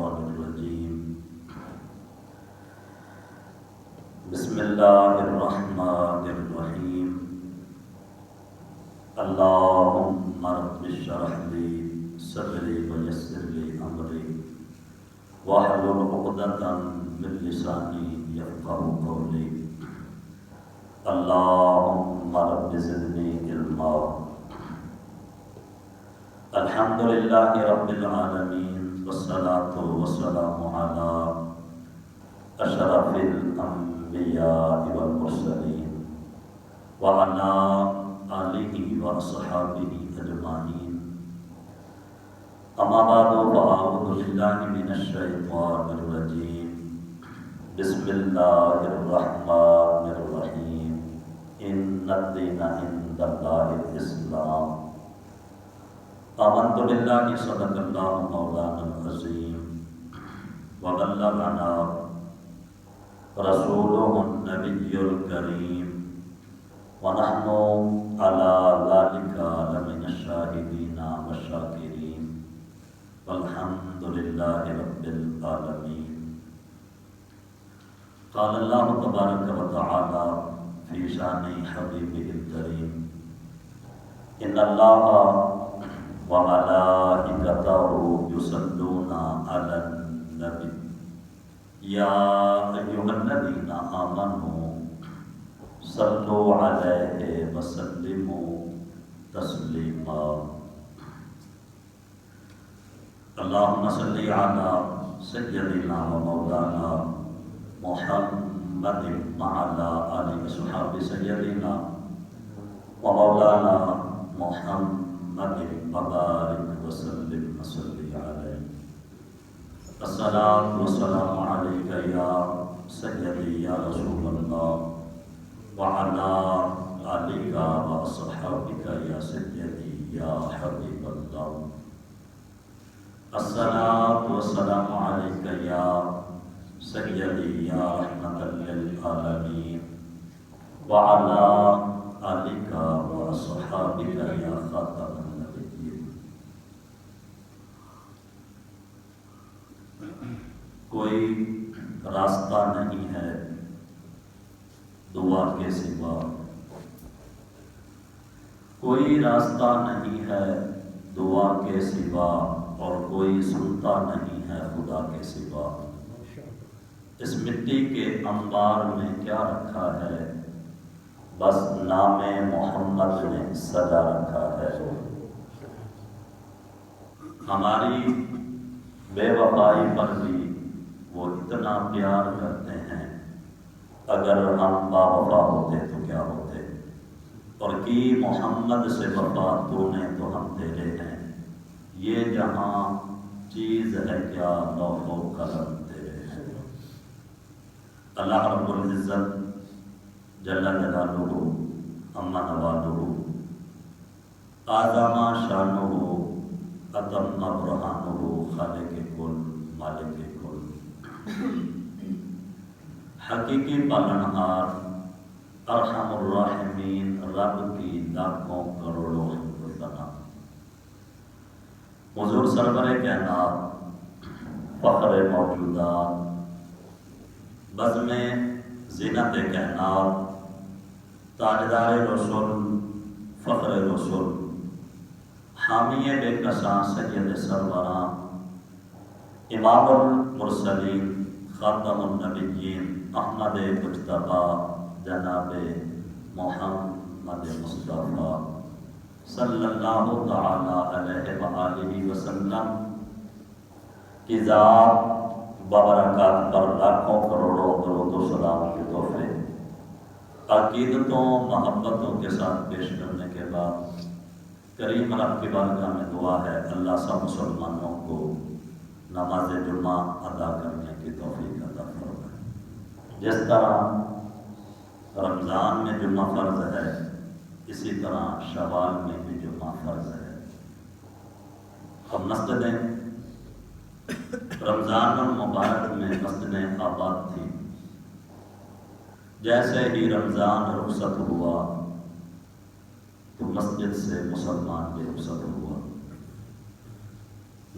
الشيطان الرجيم بسم الله الرحمن الرحيم اللهم رب اشرح لي صدري ويسر لي أمري واحلل عقدة من لساني يفقهوا قولي اللهم رب زدني علما الحمد لله رب العالمين والصلاة والسلام على أشرف الأنبياء والمرسلين وعلى آله وأصحابه أجمعين أما بعد فأعوذ بالله من الشيطان الرجيم بسم الله الرحمن الرحيم إن الدين عند الله الإسلام آمنت بالله صدق الله مولانا العظيم وبلغنا رسوله النبي الكريم ونحن على ذلك لمن الشاهدين والشاكرين والحمد لله رب العالمين. قال الله تبارك وتعالى في شان حبيبه الكريم إن الله وملائكته يصلون على النبي يا أيها الذين آمنوا صلوا عليه وسلموا تسليما. اللهم صل على سيدنا ومولانا محمد وعلى آله وصحبه سيدنا ومولانا محمد وبارك وسلم وصلي عليه. الصلاة والسلام عليك يا سيدي يا رسول الله وعلى آلك وأصحابك يا سيدي يا حبيب الله. الصلاة والسلام عليك يا سيدي يا رحمة للعالمين وعلى آلك وأصحابك يا خاتم النبيين. کوئی راستہ نہیں ہے دعا کے سوا، کوئی راستہ نہیں ہے دعا کے سوا، اور کوئی سنتا نہیں ہے خدا کے سوا. اس مٹی کے انبار میں کیا رکھا ہے، بس نام محمد نے سجا رکھا ہے. ہماری بے وفائی پر بھی وہ اتنا پیار کرتے ہیں، اگر ہم با وفا ہوتے تو کیا ہوتے. اور کی محمد سے وفا تو نے تو ہم تیرے ہیں، یہ جہاں چیز ہے کیا لوح و قلم تیرے ہیں. اللہ رب العزت جل جلالہ اما نوالہ اعظم شانہ اتم برہانہ خالق کل مالک کل، حقیقی پالنہار ارحم الراحمین، رب کی لاکھوں کروڑوں حمد و ثنا. حضور سرور کائنات فخر موجودات بزم زینت کائنات تاجدار رسول فخر رسول حامی بے کساں سید سروراں امام المرسلین خاتم النبیین احمد مجتبی جناب محمد مصطفیٰ صلی اللہ تعالی علیہ وآلہ وسلم کی ذات ببرکات پر لاکھوں کروڑوں درود و سلام کے تحفے عقیدتوں محبتوں کے ساتھ پیش کرنے کے بعد کریم رب کی بارگاہ میں دعا ہے اللہ سب مسلمانوں کو نماز جمعہ ادا کرنے کی توفیق عطا فرمائے. جس طرح رمضان میں جمعہ فرض ہے، اسی طرح شوال میں بھی جمعہ فرض ہے. اب مسجدیں رمضان المبارک میں مسجدیں آباد تھی. جیسے ہی رمضان رخصت ہوا تو مسجد سے مسلمان بھی رخصت ہوا.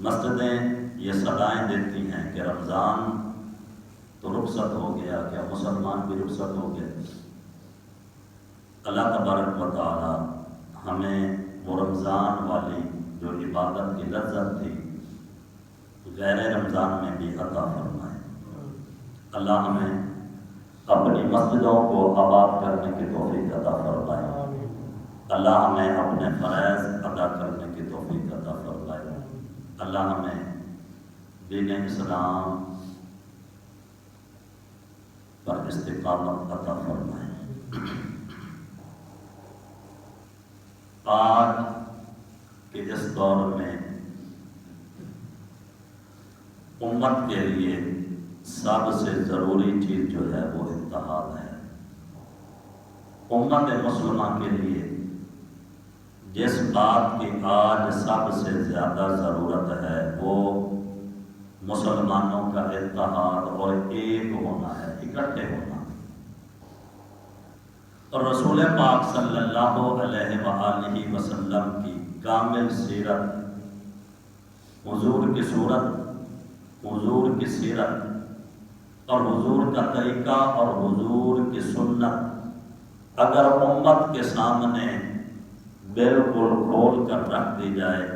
مسجدیں یہ صدائیں دیتی ہیں کہ رمضان تو رخصت ہو گیا، کیا مسلمان بھی رخصت ہو گئے؟ اللہ تبارک و تعالی ہمیں وہ رمضان والی جو عبادت کی لذت تھی غیر رمضان میں بھی عطا فرمائے۔ اللہ ہمیں اپنی مسجدوں کو آباد کرنے کی توفیق عطا فرمائے۔ اللہ ہمیں اپنے فرائض ادا کرنے کی توفیق عطا فرمائے۔ اللہ ہمیں دین اسلام پر استقامت عطا فرمائے۔ آج کے اس دور میں امت کے لیے سب سے ضروری چیز جو ہے وہ اتحاد ہے۔ امت مسلمہ کے لیے جس بات کی آج سب سے زیادہ ضرورت ہے وہ مسلمانوں کا اتحاد اور ایک ہونا ہے، اکٹھے ہونا۔ اور رسول پاک صلی اللہ علیہ وآلہ وسلم کی کامل سیرت، حضور کی صورت، حضور کی سیرت اور حضور کا طریقہ اور حضور کی سنت اگر امت کے سامنے بالکل کھول کر رکھ دی جائے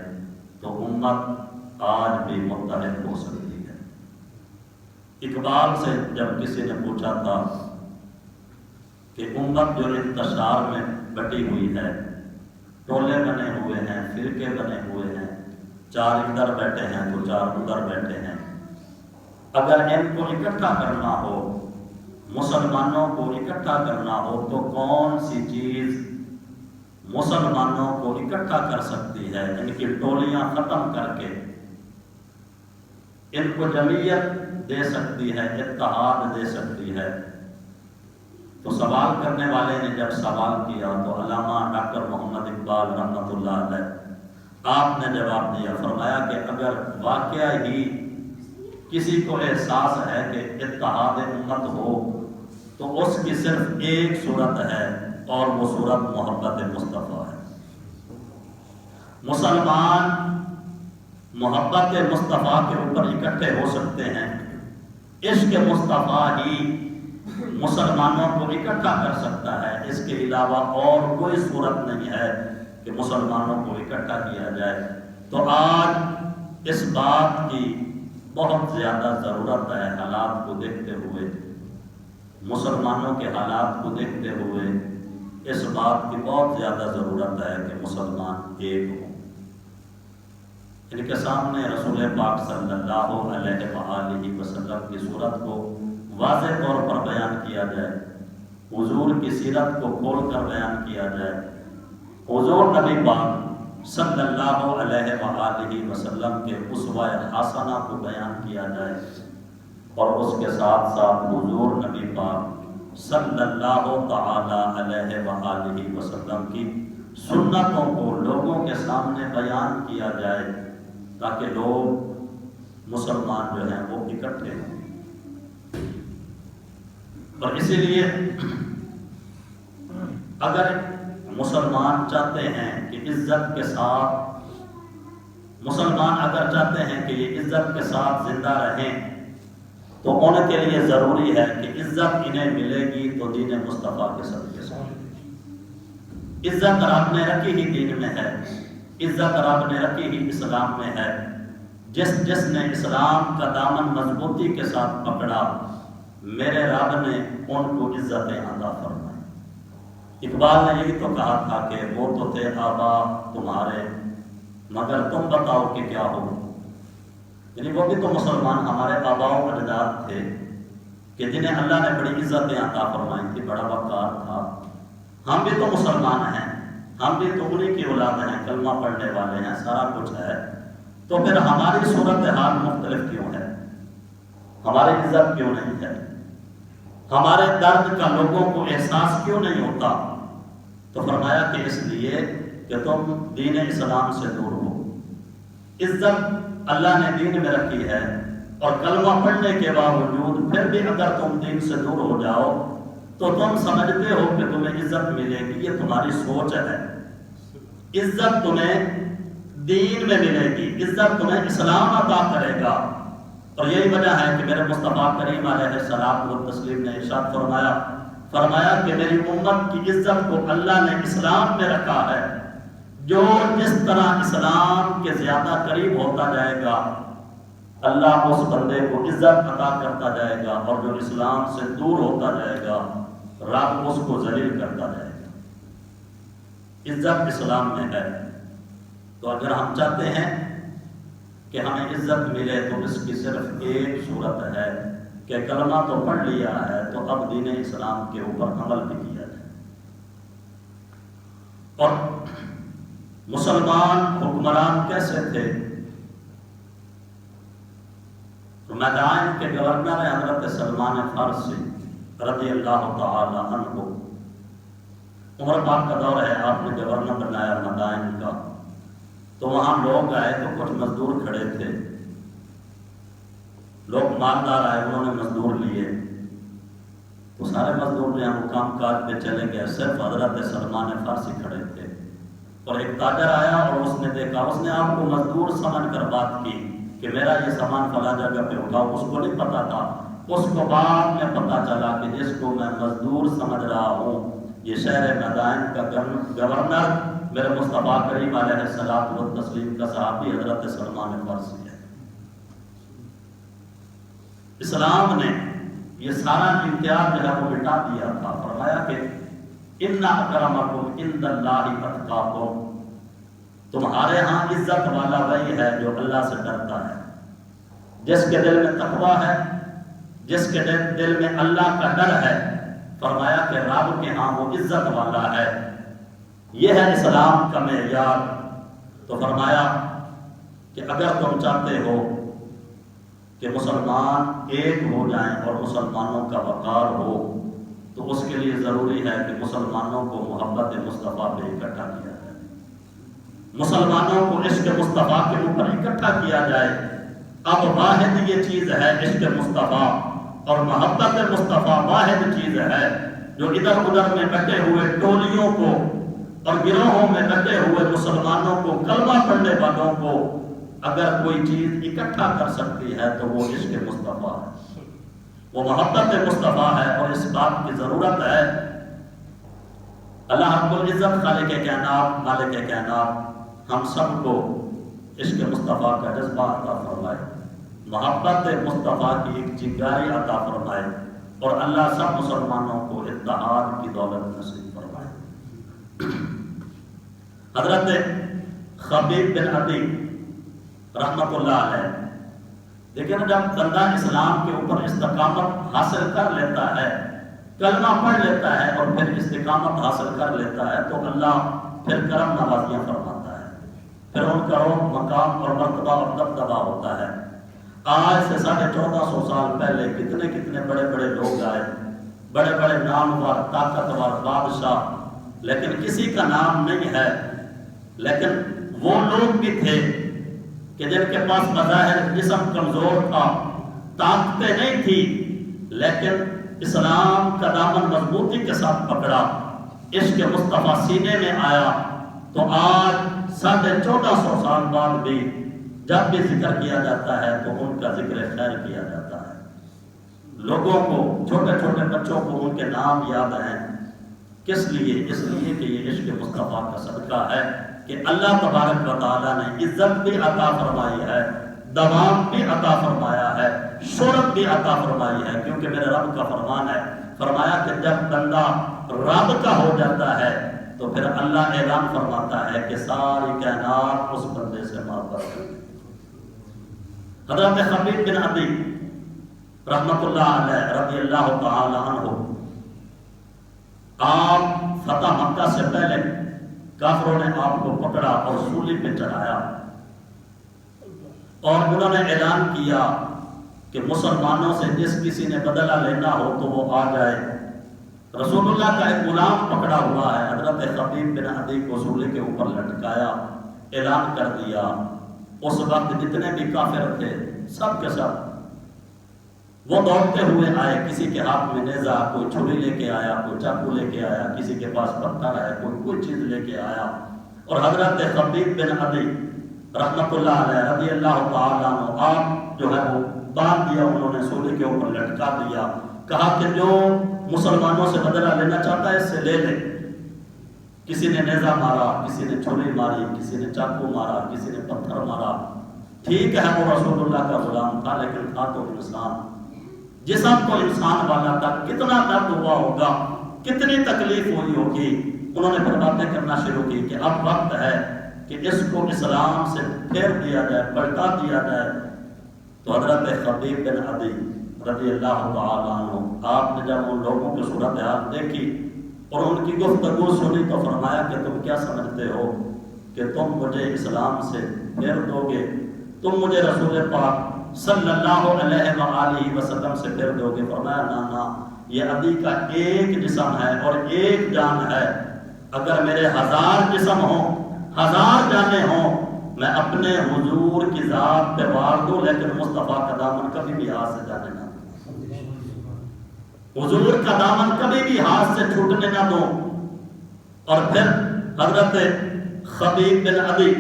تو امت آج بھی متحد ہو سکتی ہے۔ اقبال سے جب کسی نے پوچھا تھا کہ امت جو انتشار میں بٹی ہوئی ہے، ٹولے بنے ہوئے ہیں، فرقے بنے ہوئے ہیں، چار ادھر بیٹھے ہیں تو چار ادھر بیٹھے ہیں، اگر ان کو اکٹھا کرنا ہو، مسلمانوں کو اکٹھا کرنا ہو تو کون سی چیز مسلمانوں کو اکٹھا کر سکتی ہے؟ ان کی ٹولیاں ختم کر کے ان کو جمعیت دے سکتی ہے، اتحاد دے سکتی ہے؟ تو سوال کرنے والے نے جب سوال کیا تو علامہ ڈاکٹر محمد اقبال رحمۃ اللہ علیہ آپ نے جواب دیا، فرمایا کہ اگر واقعہ ہی کسی کو احساس ہے کہ اتحاد امت ہو تو اس کی صرف ایک صورت ہے اور وہ صورت محبت مصطفیٰ ہے۔ مسلمان محبت مصطفیٰ کے اوپر اکٹھے ہو سکتے ہیں، عشق مصطفیٰ ہی مسلمانوں کو اکٹھا کر سکتا ہے، اس کے علاوہ اور کوئی صورت نہیں ہے کہ مسلمانوں کو اکٹھا کیا جائے۔ تو آج اس بات کی بہت زیادہ ضرورت ہے، حالات کو دیکھتے ہوئے، مسلمانوں کے حالات کو دیکھتے ہوئے اس بات کی بہت زیادہ ضرورت ہے کہ مسلمان ایک ہوں۔ ان کے سامنے رسول پاک صلی اللہ علیہ وآلہ وسلم کی صورت کو واضح طور پر بیان کیا جائے، حضور کی سیرت کو کھول کر بیان کیا جائے، حضور نبی پاک صلی اللہ علیہ وآلہ وسلم کے اسوہ حسنہ کو بیان کیا جائے، اور اس کے ساتھ ساتھ حضور نبی پاک صلی اللہ تعالی علیہ وآلہ وسلم کی سنتوں کو لوگوں کے سامنے بیان کیا جائے تاکہ لوگ مسلمان جو ہیں وہ اکٹھے ہوں۔ اور اسی لیے اگر مسلمان چاہتے ہیں کہ عزت کے ساتھ، مسلمان اگر چاہتے ہیں کہ یہ عزت کے ساتھ زندہ رہیں تو ان کے لیے ضروری ہے کہ عزت انہیں ملے گی تو دین مصطفیٰ کے صدقے سے۔ عزت رب نے رکھی ہی دین میں ہے، عزت رب نے رکھی ہی اسلام میں ہے۔ جس نے اسلام کا دامن مضبوطی کے ساتھ پکڑا، میرے رب نے ان کو عزتیں عطا فرمائی۔ اقبال نے یہی تو کہا تھا کہ وہ تو تھے آبا تمہارے مگر تم بتاؤ کہ کیا ہو، یعنی وہ بھی تو مسلمان ہمارے آبا و اجداد تھے کہ جنہیں اللہ نے بڑی عزتیں عطا فرمائی تھی، بڑا وقار تھا۔ ہم بھی تو مسلمان ہیں، ہم بھی تو انہی کی اولاد ہیں، کلمہ پڑھنے والے ہیں، سارا کچھ ہے، تو پھر ہماری صورتحال مختلف کیوں ہے؟ ہماری عزت کیوں نہیں ہے؟ ہمارے درد کا لوگوں کو احساس کیوں نہیں ہوتا؟ تو فرمایا کہ اس لیے کہ تم دین اسلام سے دور ہو۔ عزت اللہ نے دین میں رکھی ہے، اور کلمہ پڑھنے کے باوجود پھر بھی اگر تم دین سے دور ہو جاؤ تو تم سمجھتے ہو کہ تمہیں عزت ملے گی، یہ تمہاری سوچ ہے۔ عزت تمہیں دین میں ملے گی، عزت تمہیں اسلام عطا کرے گا۔ اور یہی وجہ ہے کہ میرے مصطفیٰ کریم علیہ الصلوۃ والتسلیم نے ارشاد فرمایا کہ میری امت کی عزت کو اللہ نے اسلام میں رکھا ہے۔ جو جس طرح اسلام کے زیادہ قریب ہوتا جائے گا اللہ اس بندے کو عزت عطا کرتا جائے گا، اور جو اسلام سے دور ہوتا جائے گا رب اس کو ذلیل کرتا جائے گا۔ عزت اسلام میں ہے، تو اگر ہم چاہتے ہیں کہ ہمیں عزت ملے تو اس کی صرف ایک صورت ہے کہ کلمہ تو پڑھ لیا ہے تو اب دین اسلام کے اوپر عمل بھی کیا جائے۔ اور مسلمان حکمران کیسے تھے؟ مدائن کے گورنر حضرت سلمان فارسی رضی اللہ تعالی عنہ، عمر پاک کا دور ہے، آپ نے گورنر بنایا مدائن کا، تو وہاں لوگ آئے تو کچھ مزدور کھڑے تھے، لوگ مالدار آئے، انہوں نے مزدور لیے، تو سارے مزدور جو ہیں کام کاج پہ چلے گئے، صرف حضرت سلمان فارسی کھڑے تھے۔ اور ایک تاجر آیا اور اس نے دیکھا، اس نے آپ کو مزدور سمجھ کر بات کی کہ میرا یہ سامان فلاں جگہ پہ اٹھاؤ، اس کو نہیں پتا تھا، اس کو بعد میں پتا چلا کہ جس کو میں مزدور سمجھ رہا ہوں یہ شہر مدائن کا گورنر میرے مصطفیٰ کریم علیہ الصلوۃ والتسلیم کا صحابی حضرت سلمان فارسی ہے۔ اسلام نے یہ سارا امتیاز جو ہے وہ مٹا دیا تھا، فرمایا کہ ان اکرمکم عند اللہ اتقاکم، تمہارے ہاں عزت والا وہی ہے جو اللہ سے ڈرتا ہے، جس کے دل میں تقویٰ ہے، جس کے دل میں اللہ کا ڈر ہے، فرمایا کہ رب کے ہاں وہ عزت والا ہے۔ یہ ہے اسلام کا معیار۔ تو فرمایا کہ اگر تم چاہتے ہو کہ مسلمان ایک ہو جائیں اور مسلمانوں کا وقار ہو تو اس کے لیے ضروری ہے کہ مسلمانوں کو محبت مصطفیٰ پہ اکٹھا کیا جائے، مسلمانوں کو عشق مصطفیٰ کے اوپر اکٹھا کیا جائے۔ اب واحد یہ چیز ہے عشق مصطفیٰ، اور محبت مصطفیٰ واحد چیز ہے جو ادھر ادھر میں بٹے ہوئے ٹولیوں کو اور گروہوں میں بٹے ہوئے مسلمانوں کو، کلمہ پڑھنے والوں کو اگر کوئی چیز اکٹھا کر سکتی ہے تو وہ عشق مصطفیٰ ہے، وہ محبت مصطفیٰ ہے۔ اور اس بات کی ضرورت ہے اللہ رب العزت خالق کائنات مالک کائنات ہم سب کو عشق مصطفیٰ کا جذبہ عطا فرمائے، محبت مصطفیٰ کی ایک چنگاری عطا فرمائے، اور اللہ سب مسلمانوں کو اتحاد کی دولت نصیب فرمائے۔ حضرت خبیب بن عدی رحمت اللہ علیہ، لیکن جب بندہ اسلام کے اوپر استقامت حاصل کر لیتا ہے، کلمہ پڑھ لیتا ہے اور پھر استقامت حاصل کر لیتا ہے تو اللہ پھر کرم نوازیاں فرماتا ہے، پھر ان کا مقام اور مرتبہ اور دبدبہ ہوتا ہے۔ آج سے 1450 سال پہلے کتنے کتنے بڑے بڑے لوگ آئے، بڑے بڑے نامور طاقتور بادشاہ، لیکن کسی کا نام نہیں ہے، لیکن وہ لوگ بھی تھے کہ جن کے پاس بظاہر جسم کمزور تھا، طاقتیں نہیں تھی، لیکن اسلام کا دامن مضبوطی کے ساتھ پکڑا، عشق مصطفیٰ سینے میں آیا، تو آج 1450 سال بعد بھی جب بھی ذکر کیا جاتا ہے تو ان کا ذکر خیر کیا جاتا ہے۔ لوگوں کو، چھوٹے چھوٹے بچوں کو ان کے نام یاد ہیں، کس لیے؟ اس لیے کہ یہ عشق مصطفیٰ کا صدقہ ہے کہ اللہ تبارک و تعالیٰ نے عزت بھی عطا فرمائی ہے، دوام بھی عطا فرمایا ہے، شہرت بھی عطا فرمائی ہے، کیونکہ میرے رب کا فرمان ہے، فرمایا کہ جب بندہ رب کا ہو جاتا ہے تو پھر اللہ اعلان فرماتا ہے کہ ساری کائنات اس بندے سے محبت کرتی ہے۔ حضرت خبیب بن عدی رحمت اللہ علیہ رضی اللہ تعالی عنہ، آپ فتح مکہ سے پہلے کافروں نے آپ کو پکڑا اور سولی پہ چڑھایا، اور انہوں نے اعلان کیا کہ مسلمانوں سے جس کسی نے بدلہ لینا ہو تو وہ آ جائے۔ رسول اللہ کا ایک غلام پکڑا ہوا ہے، حضرت خبیب بن عدی کو سولی کے اوپر لٹکایا، اعلان کر دیا۔ اس وقت جتنے بھی کافر تھے سب کے سب وہ دوڑتے ہوئے آئے، کسی کے ہاتھ میں نیزہ، کوئی چھری لے کے آیا، کوئی چاقو لے کے آیا، کسی کے پاس پتھر ہے، کوئی چیز لے کے آیا، اور حضرت خبیب بن عدی رحمت اللہ علیہ رضی اللہ تعالیٰ عنہ، آپ جو ہے وہ باندھ دیا انہوں نے، سولی کے اوپر لٹکا دیا، کہا کہ جو مسلمانوں سے بدلہ لینا چاہتا ہے اس سے لے لے۔ کسی نے نیزہ مارا، کسی نے چھری ماری، کسی نے چاقو مارا، کسی نے پتھر مارا۔ ٹھیک ہے وہ رسول اللہ کا غلام تھا لیکن تھا تو انسان، جسم تو انسان والا تھا، کتنا درد ہوا ہوگا، کتنی تکلیف ہوئی ہوگی۔ انہوں نے پھر باتیں کرنا شروع کی کہ اب وقت ہے کہ اس کو اسلام سے پھیر دیا جائے، پلٹا دیا جائے۔ تو حضرت خبیب بن عدی رضی اللہ تعالیٰ عنہ، آپ نے جب ان لوگوں کی صورتحال دیکھی اور ان کی گفتگو سنی تو فرمایا کہ تم کیا سمجھتے ہو کہ تم مجھے اسلام سے پھیر دو گے؟ تم مجھے رسول پاک صلی اللہ علیہ وآلہ وسلم سے پھیر دو گے؟ فرمایا نا، یہ عدی کا ایک جسم ہے اور ایک جان ہے، اگر میرے 1000 جسم ہوں، 1000 جانیں ہوں، میں اپنے حضور کی ذات پہ وار دوں لیکن مصطفیٰ کا دامن کبھی بھی ہاتھ سے جانے نہ دوں، حضور کا دامن کبھی بھی ہاتھ سے چھوٹنے نہ دوں۔ اور پھر حضرت خبیب بن عدی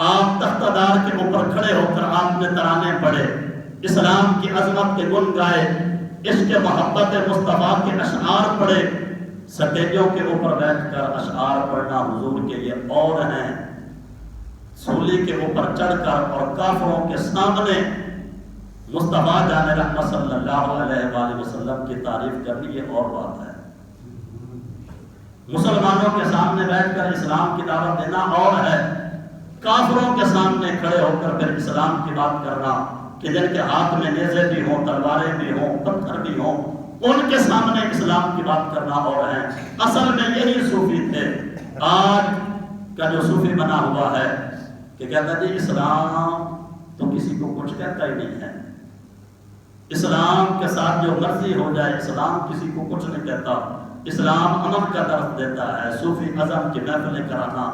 آپ تختہ دار کے اوپر کھڑے ہو کر آپ نے ترانے پڑھے، اسلام کی عظمت کے گن گائے، عشق محبت مصطفیٰ کے اشعار پڑھے۔ سٹیجوں کے اوپر بیٹھ کر اشعار پڑھنا حضور کے یہ اور ہیں، سولی کے اوپر چڑھ کر اور کافروں کے سامنے مصطفیٰ جان رحمت صلی اللہ علیہ وآلہ وسلم کی تعریف کرنی یہ اور بات ہے۔ مسلمانوں کے سامنے بیٹھ کر اسلام کی دعوت دینا اور ہے، کافروں کے سامنے کھڑے ہو کر پھر اسلام کی بات کرنا کہ جن کے ہاتھ میں نیزے بھی ہوں، تلواریں بھی ہوں، پتھر بھی ہوں، ان کے سامنے اسلام کی بات کرنا اور ہے۔ اصل میں یہی صوفی تھے۔ آج کا جو صوفی بنا ہوا ہے کہ کہتا ہے جی اسلام تو کسی کو کچھ کہتا ہی نہیں ہے، اسلام کے ساتھ جو مرضی ہو جائے، اسلام کسی کو کچھ نہیں کہتا، اسلام امن کا درس دیتا ہے، صوفی اعظم کی محفلیں کرانا،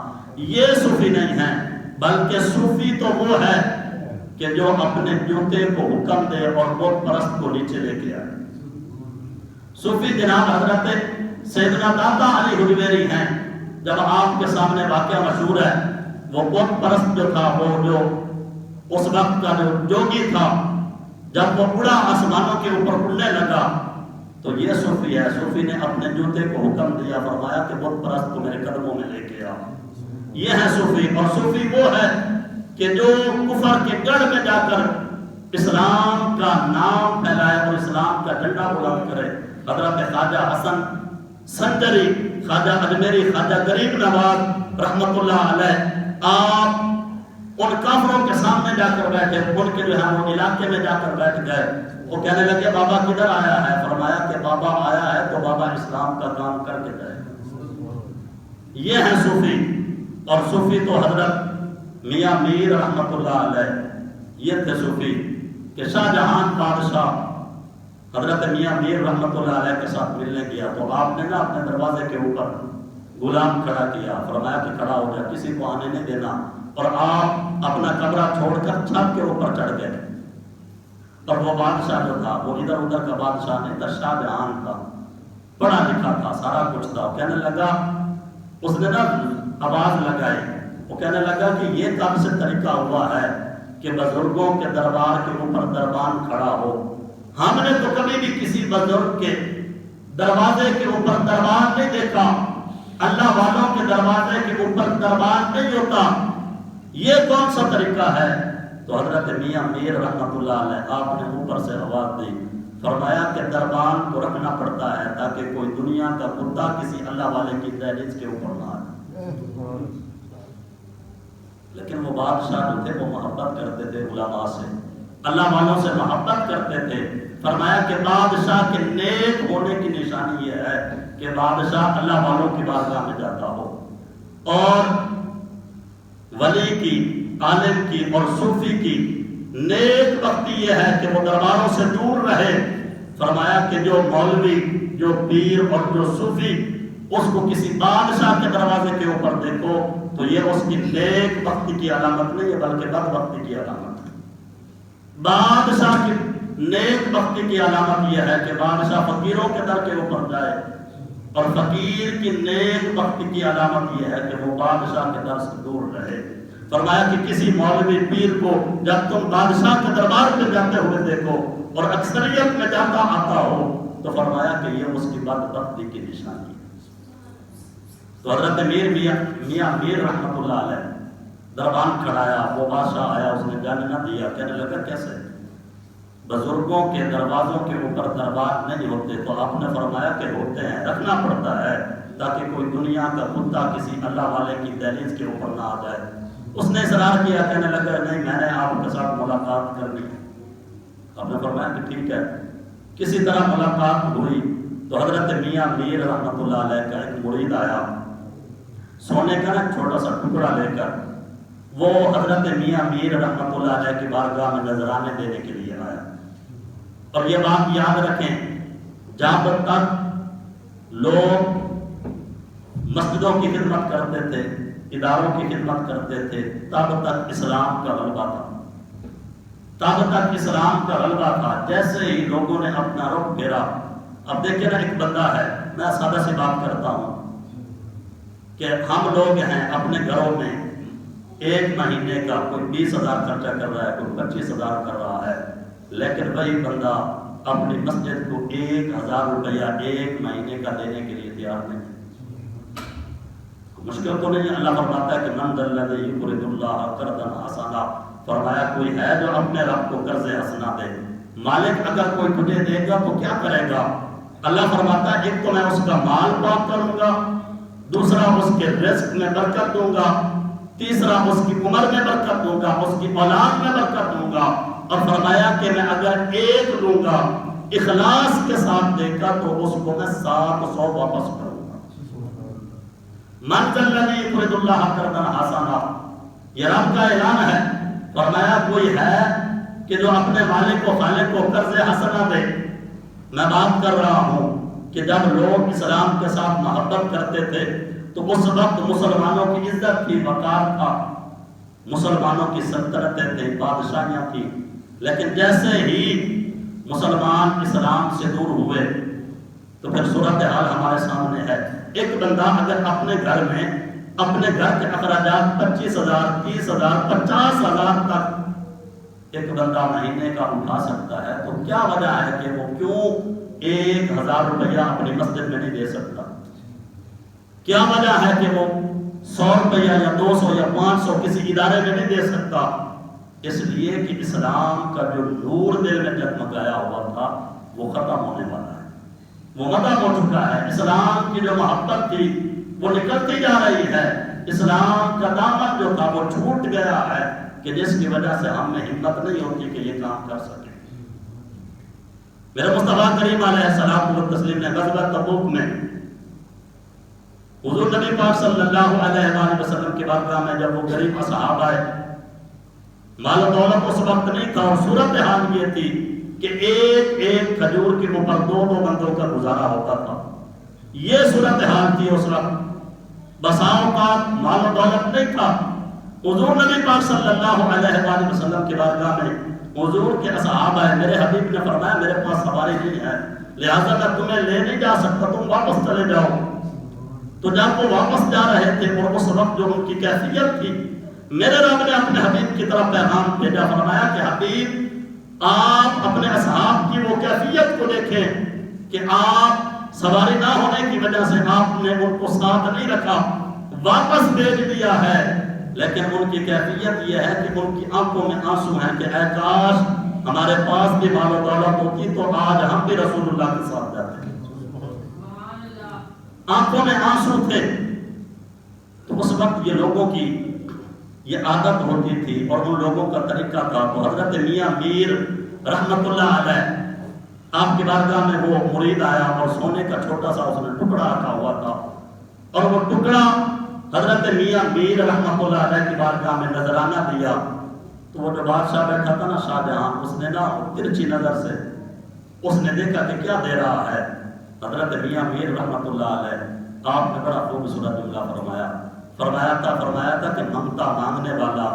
یہ صوفی نہیں ہے، بلکہ صوفی تو وہ ہے کہ جو اپنے جوتے کو حکم دے اور بت پرست کو نیچے لے کے آئے۔ صوفی جناب حضرت سیدنا داتا علی حجویری ہیں۔ جب آپ کے سامنے واقعہ مشہور ہے، وہ بت پرست جو تھا، وہ جو اس وقت کا جو جوگی تھا، جب وہ اڑا آسمانوں کے اوپر اڑنے لگا تو یہ صوفی ہے۔ صوفی نے اپنے جوتے کو حکم دیا، فرمایا کہ بت پرست کو میرے قدموں میں لے کے آ۔ یہ ہے صوفی۔ اور صوفی وہ ہے کہ جو کفر کے گڑھ میں جا کر اسلام کا نام پھیلائے اور اسلام کا جھنڈا بلند کرے۔ حضرت خواجہ حسن سنجری، خواجہ اجمیری، خواجہ غریب نواز رحمت اللہ علیہ، آپ ان کافروں کے سامنے جا کر بیٹھے، ان کے جو ہے وہ علاقے میں جا کر بیٹھ گئے۔ وہ کہنے لگے بابا کدھر آیا ہے؟ فرمایا کہ بابا آیا ہے تو بابا اسلام کا کام کر کے جائے۔ یہ ہے صوفی۔ اور صوفی تو حضرت میاں میر رحمت اللہ علیہ یہ تھے صوفی کہ شاہ جہان بادشاہ حضرت میاں میر رحمت اللہ علیہ کے ساتھ ملنے گیا تو آپ نے نا اپنے دروازے کے اوپر غلام کھڑا کیا، فرمایا کہ کھڑا ہو جا، کسی کو آنے نہیں دینا، اور آپ اپنا کمرہ چھوڑ کر چھت کے اوپر چڑھ گئے۔ اور وہ بادشاہ جو تھا وہ ادھر ادھر کا بادشاہ نہیں تھا، شاہ جہان تھا، پڑھا لکھا تھا، سارا کچھ تھا۔ کہنے لگا، اس نے نا آواز لگائی، وہ کہنے لگا کہ یہ کب سے طریقہ ہوا ہے کہ بزرگوں کے دربار کے اوپر دربان کھڑا ہو؟ ہم نے تو کبھی بھی کسی بزرگ کے دروازے کے اوپر دربان نہیں دیکھا، اللہ والوں کے دروازے کے اوپر دربان نہیں ہوتا، یہ کون سا طریقہ ہے؟ تو حضرت میاں میر رحمت اللہ علیہ آپ نے اوپر سے آواز دی، فرمایا کہ دربان کو رکھنا پڑتا ہے تاکہ کوئی دنیا کا کتا کسی اللہ والے کی دہلیز کے اوپر نہ آئے۔ لیکن وہ بادشاہ جو تھے وہ محبت کرتے تھے علماء سے، اللہ والوں سے محبت کرتے تھے۔ فرمایا کہ بادشاہ کے نیک ہونے کی نشانی یہ ہے کہ بادشاہ اللہ والوں کی بارگاہ میں جاتا ہو، اور ولی کی، عالم کی اور صوفی کی نیک بختی یہ ہے کہ وہ درباروں سے دور رہے۔ فرمایا کہ جو مولوی، جو پیر اور جو صوفی اس کو کسی بادشاہ کے دروازے کے اوپر دیکھو تو یہ اس کی نیک بختی کی علامت نہیں ہے بلکہ بد بختی کی علامت ہے۔ بادشاہ کی نیک بختی کی علامت یہ ہے کہ بادشاہ فقیروں کے در کے اوپر جائے، اور فقیر کی نیک بختی کی علامت یہ ہے کہ وہ بادشاہ کے در سے دور رہے۔ فرمایا کہ کسی مولوی پیر کو جب تم بادشاہ کے دربار پہ جاتے ہوئے دیکھو اور اکثریت میں جاتا آتا ہو تو فرمایا کہ یہ اس کی بدبختی کی نشانی ہے۔ تو حضرت میاں میر رحمت اللہ علیہ دربان کھڑایا، وہ بادشاہ آیا، اس نے جانے نہ دیا، کہنے لگا کیسے؟ بزرگوں کے دروازوں کے اوپر دربار نہیں ہوتے، تو آپ نے فرمایا کہ ہوتے ہیں، رکھنا پڑتا ہے تاکہ کوئی دنیا کا کتا کسی اللہ والے کی دہلیز کے اوپر نہ آ جائے۔ اس نے اصرار کیا، کہنے لگا نہیں میں نے آپ کے ساتھ ملاقات کرنی ہے۔ آپ نے فرمایا کہ ٹھیک ہے۔ کسی طرح ملاقات ہوئی تو حضرت میاں میر رحمت اللہ علیہ کا ایک مرید آیا، سونے کا نا چھوٹا سا ٹکڑا لے کر وہ حضرت میاں میر رحمت اللہ علیہ کی بارگاہ میں نذرانے دینے کے لیے آیا۔ اور یہ بات یاد رکھیں، جب تک لوگ مسجدوں کی خدمت کرتے تھے، اداروں کی خدمت کرتے تھے، تب تک اسلام کا غلبہ تھا، تب تک اسلام کا غلبہ تھا۔ جیسے ہی لوگوں نے اپنا رخ پھیرا، اب دیکھیں نا، ایک بندہ ہے، میں سادہ سی بات کرتا ہوں کہ ہم لوگ ہیں اپنے گھروں میں ایک مہینے کا کوئی 20,000 خرچہ کر رہا ہے، کوئی 25,000 کر رہا ہے، لیکن وہی بندہ اپنی مسجد کو 1,000 روپیہ ایک مہینے کا دینے کے لیے تیار نہیں۔ مشکل تو نہیں ہے، اللہ فرماتا ہے کہ من ذا الذی یقرض اللہ قرضا حسنا، فرمایا کوئی ہے جو اپنے رب کو قرض حسنا دے۔ مالک اگر کوئی تجھے دے گا تو کیا کرے گا؟ اللہ فرماتا ہے ایک تو میں اس کا مال پاک کروں گا، دوسرا اس کے رزق میں برکت دوں گا، تیسرا اس کی عمر میں برکت دوں گا، اس کی اولاد میں برکت دوں گا، اور فرمایا کہ میں اگر ایک دوں گا اخلاص کے ساتھ دے گا تو اس کو میں 700 واپس کروں گا۔ من ذا الذی یقرض اللہ قرضا حسنا، یہ رب کا اعلان ہے۔ فرمایا کوئی ہے کہ جو اپنے مالک کو خالق کو قرض حسنا دے۔ میں بات کر رہا ہوں کہ جب لوگ اسلام کے ساتھ محبت کرتے تھے تو اس وقت مسلمانوں کی عزت تھی، وقار تھا، مسلمانوں کی سلطنتیں تھیں، بادشاہیاں تھیں، لیکن جیسے ہی مسلمان اسلام سے دور ہوئے تو پھر صورتحال ہمارے سامنے ہے۔ ایک بندہ اگر اپنے گھر میں اپنے گھر کے اخراجات 25,000 30,000 50,000 تک ایک بندہ مہینے کا اٹھا سکتا ہے تو کیا وجہ ہے کہ وہ کیوں 1,000 روپیہ اپنی مسجد میں نہیں دے سکتا؟ کیا وجہ ہے کہ وہ 100 روپیہ یا 200 یا 500 کسی ادارے میں نہیں دے سکتا؟ اس لیے کہ اسلام کا جو نور دل میں جگمگایا ہوا تھا وہ ختم ہونے والا ہے، وہ ختم ہو چکا ہے۔ اسلام کی جو محبت تھی وہ نکلتی جا رہی ہے، اسلام کا دامن جو تھا وہ چھوٹ گیا ہے، کہ جس کی وجہ سے ہم میں ہمت نہیں ہوتی کہ یہ کام کر سکیں۔ میرے مصطفیٰ کریم علیہ السلام و تسلیم نے غزوہ تبوک میں حضور نبی پاک صلی اللہ علیہ وآلہ وسلم کے بارگاہ میں جب وہ غریب اصحاب آئے، مال و دولت اس وقت نہیں تھا، اور صورتحال یہ تھی کہ ایک ایک کھجور کے اوپر 2 بندوں کا گزارا ہوتا تھا۔ یہ صورتحال تھی اس وقت، بساؤں کا مال و دولت نہیں تھا۔ حضور نبی پاک صلی اللہ علیہ وآلہ وسلم کے بارگاہ میں حضور کے اصحاب آئے، میرے حبیب نے فرمایا میرے پاس سواری نہیں ہے، لہذا میں تمہیں لے نہیں جا سکتا، تم واپس چلے جاؤ۔ تو جب وہ واپس جا رہے تھے اور اس وقت جو ان کی کیفیت تھی، میرے رب نے اپنے حبیب کی طرف پیغام بھیجا، فرمایا کہ حبیب آپ اپنے اصحاب کی وہ کیفیت کو دیکھیں کہ آپ سواری نہ ہونے کی وجہ سے آپ نے ان کو ساتھ نہیں رکھا، واپس بھیج دیا ہے، لیکن ان کی کیفیت یہ ہے کہ ان کی آنکھوں میں آنسو ہیں کہ اے کاش ہمارے پاس بھی مال و دولت ہوتی تو آج ہم بھی رسول اللہ کے ساتھ جاتے۔ آنکھوں میں آنسو تھے۔ تو اس وقت یہ لوگوں کی یہ عادت ہوتی تھی اور ان لوگوں کا طریقہ تھا۔ تو حضرت میاں میر رحمت اللہ علیہ آپ کی بارگاہ میں وہ مرید آیا اور سونے کا چھوٹا سا اس نے ٹکڑا رکھا ہوا تھا، اور وہ ٹکڑا حضرت میاں میر رحمت اللہ علیہ کی بارگاہ میں نذرانہ دیا۔ تو وہ جو بادشاہ بیٹھا تھا نا شاہ جہاں، اس نے نا ترچھی نظر سے اس نے دیکھا کہ کیا دے رہا ہے۔ حضرت میاں میر رحمت اللہ علیہ آپ نے بڑا خوبصورت جملہ فرمایا تھا کہ مانگتا مانگنے والا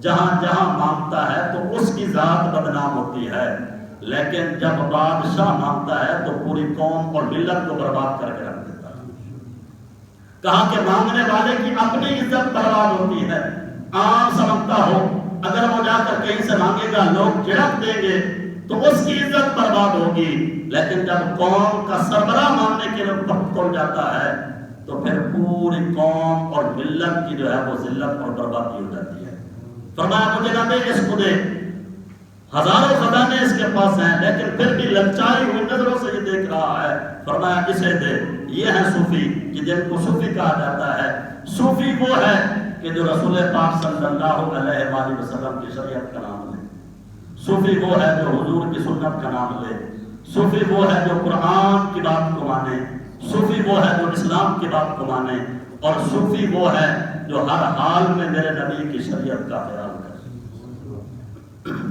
جہاں جہاں مانگتا ہے تو اس کی ذات بدنام ہوتی ہے، لیکن جب بادشاہ مانگتا ہے تو پوری قوم اور ملت کو برباد کر کے رکھ دیتا ہے۔ کہا کہ مانگنے والے کی اپنی عزت برباد ہوتی ہے، عام سمجھتا ہو، اگر وہ جا کر کہیں سے مانگے گا لوگ جھڑک دیں گے تو اس کی عزت برباد ہوگی، لیکن جب قوم کا سربراہ ماننے کے لیے وقت پڑ جاتا ہے تو پھر پوری قوم اور ملت کی جو ہے وہ ذلت اور بربادی ہو جاتی ہے۔ فرمایا مجھے نہ دے اس کو دے، ہزاروں خزانے اس کے پاس ہیں لیکن پھر بھی للچائی ہوئی نظروں سے یہ دیکھ رہا ہے، فرمایا اسے دے۔ یہ ہے صوفی کہ جن کو صوفی کہا جاتا ہے۔ صوفی وہ ہے کہ جو رسول پاک صلی اللہ علیہ وآلہ وسلم کی شریعت کا نام لے، صوفی وہ ہے جو حضور کی سنت کا نام لے، صوفی وہ ہے جو قرآن کی بات کو مانے، صوفی وہ ہے جو اسلام کی بات کو مانے، اور صوفی وہ ہے جو ہر حال میں میرے نبی کی شریعت کا خیال کرے۔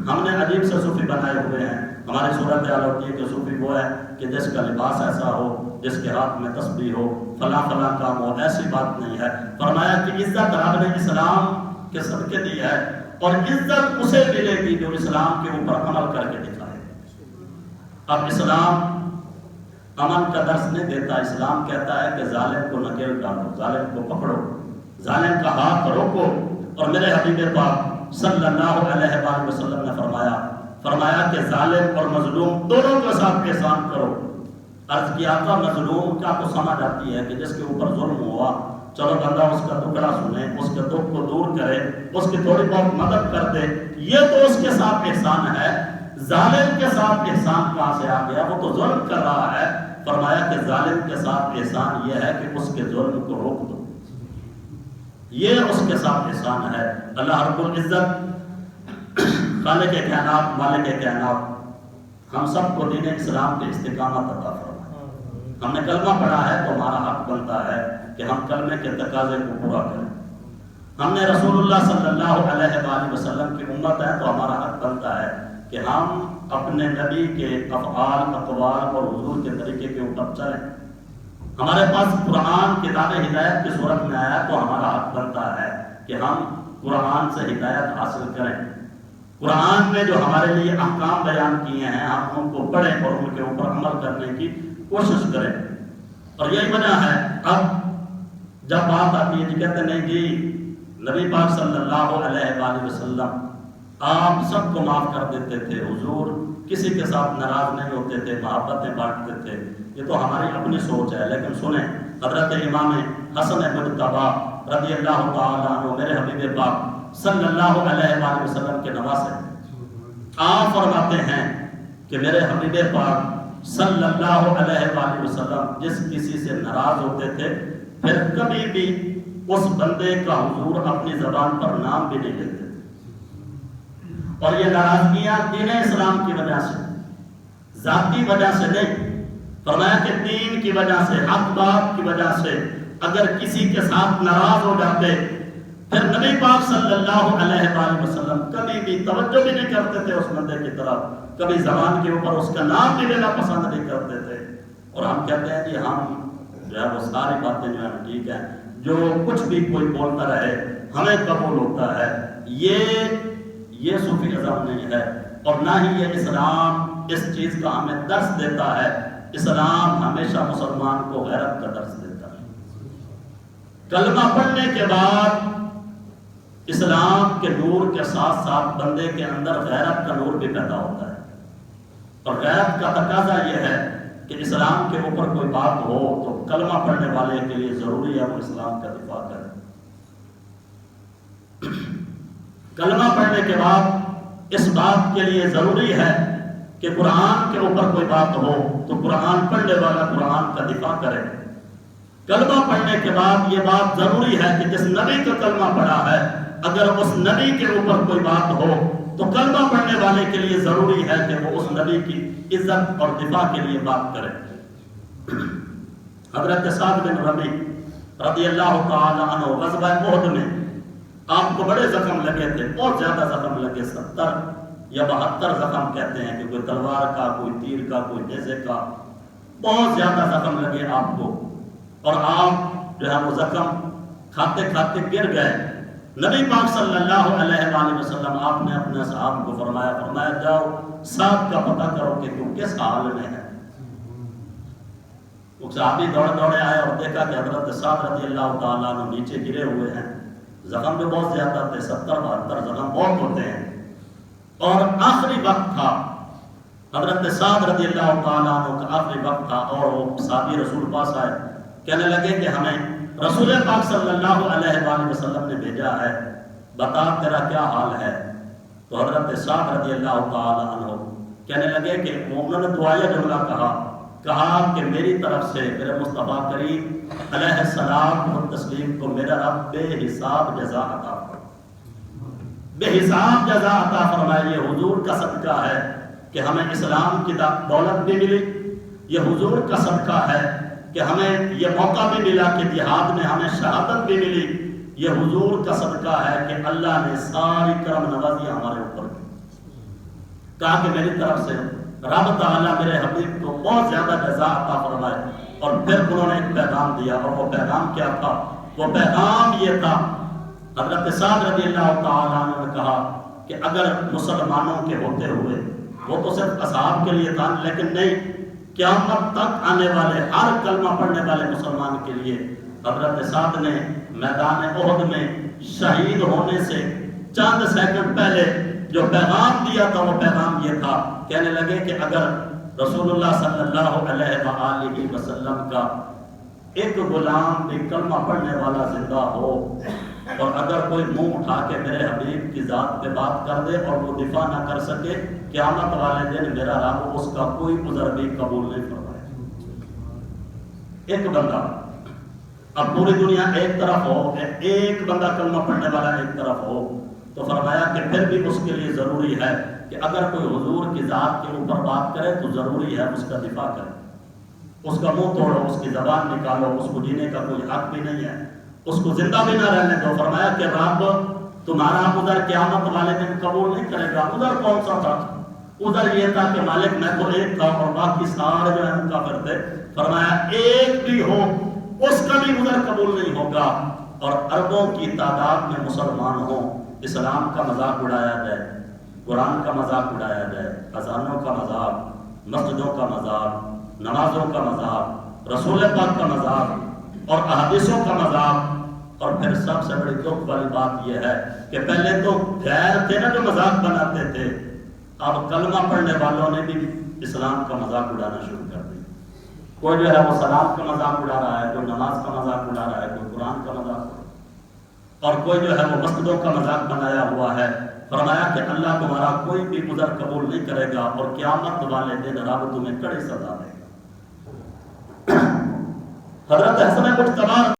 ہم نے عجیب سے صوفی بنائے ہوئے ہیں، ہماری صورت حال ہوتی ہے کہ صوفی وہ ہے کہ جس کا لباس ایسا ہو، جس کے ہاتھ میں تسبیح ہو، فلاں فلاں کام ہو، ایسی بات نہیں ہے۔ فرمایا کہ عزت رب نے اسلام کے صدقے دی ہے، اور عزت اسے ملے گی جو اسلام کے اوپر عمل کر کے دکھائے۔ اب اسلام امن کا درس نہیں دیتا، اسلام کہتا ہے کہ ظالم کو نکیل ڈالو، ظالم کو پکڑو، ظالم کا ہاتھ روکو۔ اور میرے حبیب پاک صلی اللہ علیہ وآلہ وسلم نے فرمایا کہ ظالم اور مظلوم دونوں کے ساتھ احسان کرو۔ عرض کیا تھا مظلوم کا تو سمجھ آتی ہے کہ جس کے اوپر ظلم ہوا، چلو بندہ اس کا ٹکڑا سنے، اس کے دکھ کو دور کرے، اس کی تھوڑی بہت مدد کر دے، یہ تو اس کے ساتھ احسان ہے۔ ظالم کے ساتھ احسان کہاں سے آ گیا؟ وہ تو ظلم کر رہا ہے۔ فرمایا کہ ظالم کے ساتھ احسان یہ ہے کہ اس کے ظلم کو روک دو، یہ اس کے ساتھ احسان ہے۔ اللہ رب العزت خالق کائنات مالک کائنات ہم سب کو دین اسلام کے استقامت عطا فرمائے۔ ہم نے کلمہ پڑھا ہے تو ہمارا حق بنتا ہے کہ ہم کلمے کے تقاضے کو پورا کریں۔ ہم نے رسول اللہ صلی اللہ علیہ وآلہ وسلم کی امت ہے تو ہمارا حق بنتا ہے کہ ہم اپنے نبی کے افعال، اقوال اور حضور کے طریقے کے اوپر چلیں۔ ہمارے پاس قرآن کتاب ہدایت کی صورت میں آیا تو ہمارا حق بنتا ہے کہ ہم قرآن سے ہدایت حاصل کریں۔ قرآن میں جو ہمارے لیے احکام بیان کیے ہیں ہم ان کو پڑھیں اور ان کے اوپر عمل کرنے کی کوشش کریں۔ اور یہی وجہ ہے اب جب بات آتی ہے کہتے نہیں جی نبی پاک صلی اللہ علیہ وآلہ وسلم آپ سب کو معاف کر دیتے تھے، حضور کسی کے ساتھ ناراض نہیں ہوتے تھے، محبتیں بانٹتے تھے، یہ تو ہماری اپنی سوچ ہے۔ لیکن سنیں حضرت امام حسن مجتبی رضی اللہ تعالیٰ عنہ میرے حبیب پاک صلی اللہ علیہ وآلہ وسلم کے نواسے آپ فرماتے ہیں کہ میرے حبیب پاک صلی اللہ علیہ وآلہ وسلم جس کسی سے ناراض ہوتے تھے پھر کبھی بھی اس بندے کا حضور اپنی زبان پر نام بھی نہیں لیتے تھے، اور یہ ناراضگیاں دین اسلام کی وجہ سے، ذاتی وجہ سے نہیں۔ فرمایا کہ دین کی وجہ سے، حق بات کی وجہ سے اگر کسی کے ساتھ ناراض ہو جاتے پھر نبی پاک صلی اللہ علیہ وآلہ وسلم کبھی بھی توجہ بھی نہیں کرتے تھے اس بندے کی طرف، کبھی زبان کے اوپر اس کا نام بھی لینا پسند نہیں کرتے تھے۔ اور ہم کہتے ہیں کہ ہم جو ہے وہ ساری باتیں جو ہے ٹھیک ہیں، جو کچھ بھی کوئی بولتا رہے ہمیں قبول ہوتا ہے، یہ صوفی ازم نہیں ہے، اور نہ ہی یہ اسلام اس چیز کا ہمیں درس دیتا ہے۔ اسلام ہمیشہ مسلمان کو غیرت کا درس دیتا ہے۔ کلمہ پڑھنے کے بعد اسلام کے نور کے ساتھ ساتھ بندے کے اندر غیرت کا نور بھی پیدا ہوتا ہے، اور غیرت کا تقاضا یہ ہے کہ اسلام کے اوپر کوئی بات ہو تو کلمہ پڑھنے والے کے لیے ضروری ہے وہ اسلام کا دفاع کرے۔ کلمہ پڑھنے کے بعد اس بات کے لیے ضروری ہے کہ قرآن کے اوپر کوئی بات ہو تو قرآن پڑھنے والا قرآن کا دفاع کرے۔ کلمہ پڑھنے کے بعد یہ بات ضروری ہے کہ جس نبی کا کلمہ پڑھا ہے اگر اس نبی کے اوپر کوئی بات ہو تو کلمہ پڑھنے والے کے لیے ضروری ہے کہ وہ اس نبی کی عزت اور دفاع کے لیے بات کرے۔ حضرت سعد بن ربیع رضی اللہ تعالی عنہ غزوہ احد میں آپ کو بڑے زخم لگے تھے، بہت زیادہ زخم لگے، 70 یا 72 زخم کہتے ہیں کہ کوئی تلوار کا، کوئی تیر کا، کوئی نیزے کا، بہت زیادہ زخم لگے آپ کو، اور آپ جو ہے وہ زخم کھاتے کھاتے گر گئے۔ نبی پاک صلی اللہ علیہ وآلہ وسلم آپ نے اپنے صحابہ کو فرمایا جاؤ سعد کا پتہ کرو کہ تو کس حال میں ہے۔ وہ صحابی دوڑے آئے اور دیکھا کہ حضرت سعد رضی اللہ تعالیٰ عنہ نیچے گرے ہوئے ہیں، زخم جو بہت زیادہ تھے، 70-72 زخم بہت ہوتے ہیں. اور آخری وقت تھا، حضرت سعد رضی اللہ تعالیٰ عنہ کا آخری وقت تھا، اور وہ صحابی رسول پاس آئے، کہنے لگے کہ ہمیں رسول پاک صلی اللہ علیہ وآلہ وسلم نے بھیجا ہے، بتا تیرا کیا حال ہے. تو حضرت سعد رضی اللہ تعالیٰ عنہ کہنے لگے کہ انہوں نے دعائیہ جملہ کہا کہ میری طرف سے میرے مصطفیٰ کریم علیہ السلام و تسلیم کو میرا رب بے حساب جزا عطا فرمائے، بے حساب جزا عطا فرمائے. یہ حضور کا صدقہ ہے کہ ہمیں اسلام کی دولت بھی ملی، یہ حضور کا صدقہ ہے کہ ہمیں یہ موقع بھی ملا کہ جہاد میں ہمیں شہادت بھی ملی. یہ حضور کا صدقہ ہے کہ اللہ نے ساری کرم نوازی ہمارے اوپر کی. کہا کہ میری طرف سے رب تعالیٰ میرے حبیب کو بہت زیادہ جزا عطا فرمائے. اور پھر انہوں نے ایک پیغام دیا، اور وہ پیغام کیا تھا؟ وہ پیغام یہ تھا، حضرت سعد رضی اللہ تعالیٰ عنہ نے کہا کہ اگر مسلمانوں کے ہوتے ہوئے، وہ تو صرف اصحاب کے لیے تھا، لیکن نہیں، قیامت تک آنے والے ہر کلمہ پڑھنے والے مسلمان کے لیے حضرت سعد نے میدان احد میں شہید ہونے سے چند سیکنڈ پہلے جو پیغام دیا تھا، وہ پیغام یہ تھا. کہنے لگے کہ اگر رسول اللہ صلی اللہ علیہ وآلہ وسلم کا ایک غلام بھی کلمہ پڑھنے والا زندہ ہو، اور اگر کوئی منہ اٹھا کے میرے حبیب کی ذات پہ بات کر دے اور وہ دفاع نہ کر سکے، قیامت والے دن میرا رب اس کا کوئی عذر بھی قبول نہیں فرمائے. ایک بندہ، اب پوری دنیا ایک طرف ہو، ایک بندہ کلمہ پڑھنے والا ایک طرف ہو، تو فرمایا کہ پھر بھی اس کے لیے ضروری ہے کہ اگر کوئی حضور کی ذات کے اوپر بات کرے تو ضروری ہے اس کا دفاع کرے، اس کا منہ توڑو، اس کی زبان نکالو، اس کو جینے کا کوئی حق بھی نہیں ہے، اس کو زندہ بھی نہ رہنے دو. فرمایا کہ رب تمہارا عذر قیامت والے دن قبول نہیں کرے گا. عذر کون سا تھا؟ عذر یہ تھا کہ مالک میں تو ایک تھا اور باقی سارے جو ہیں کافر تھے. فرمایا ایک بھی ہو اس کا بھی عذر قبول نہیں ہوگا. اور اربوں کی تعداد میں مسلمان ہوں، اسلام کا مذاق اڑایا جائے، قرآن کا مذاق اڑایا جائے، اذانوں کا مذاق، مسجدوں کا مذاق، نمازوں کا مذاق، رسول پاک کا مذاق اور احادیثوں کا مذاق. اور پھر سب سے بڑی دکھ والی بات یہ ہے کہ پہلے تو غیر تھے نا جو مذاق بناتے تھے، اب کلمہ پڑھنے والوں نے بھی اسلام کا مذاق اڑانا شروع کر دیا. کوئی جو ہے وہ سلام کا مذاق اڑا رہا ہے، کوئی نماز کا مذاق اڑا رہا ہے، کوئی قرآن کا مذاق، اور کوئی جو ہے وہ مسجدوں کا مذاق بنایا ہوا ہے. فرمایا کہ اللہ تمہارا کوئی بھی عذر قبول نہیں کرے گا اور قیامت والے دن رب تمہیں کڑی سزا دے گا. حضرت حسن مجتبی